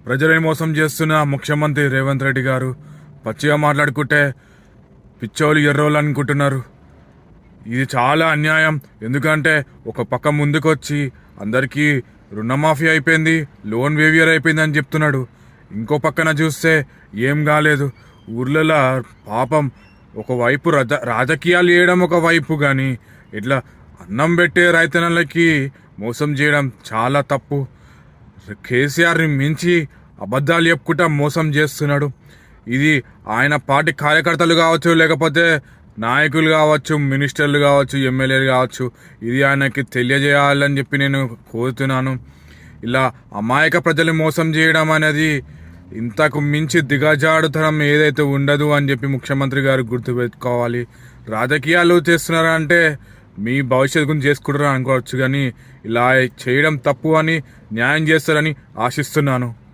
ప్రజలని మోసం చేస్తున్న ముఖ్యమంత్రి రేవంత్ రెడ్డి గారు పచ్చిగా మాట్లాడుకుంటే పిచ్చోళ్ళు ఎర్రోళ్ళు అనుకుంటున్నారు. ఇది చాలా అన్యాయం. ఎందుకంటే ఒక పక్క ముందుకొచ్చి అందరికీ రుణమాఫీ అయిపోయింది, లోన్ వేవియర్ అయిపోయింది అని చెప్తున్నాడు. ఇంకో పక్కన చూస్తే ఏం కాలేదు. ఊర్లలో పాపం ఒకవైపు రాజకీయాలు చేయడం ఒకవైపు, కానీ ఇట్లా అన్నం పెట్టే రైతన్నలకి మోసం చేయడం చాలా తప్పు. కేసీఆర్ని మించి అబద్ధాలు చెప్పుకుంటా మోసం చేస్తున్నాడు. ఇది ఆయన పార్టీ కార్యకర్తలు కావచ్చు, లేకపోతే నాయకులు కావచ్చు, మినిస్టర్లు కావచ్చు, ఎమ్మెల్యేలు కావచ్చు, ఇది ఆయనకి తెలియజేయాలని చెప్పి నేను కోరుతున్నాను. ఇలా అమాయక ప్రజలు మోసం చేయడం అనేది ఇంతకు మించి దిగజాడుతనం ఏదైతే ఉండదు అని చెప్పి ముఖ్యమంత్రి గారు గుర్తుపెట్టుకోవాలి. రాజకీయాలు చేస్తున్నారంటే మీ భవిష్యత్తు గురించి చేసుకుంటారని అనుకోవచ్చు, కానీ ఇలా చేయడం తప్పు అని న్యాయం చేస్తారని ఆశిస్తున్నాను.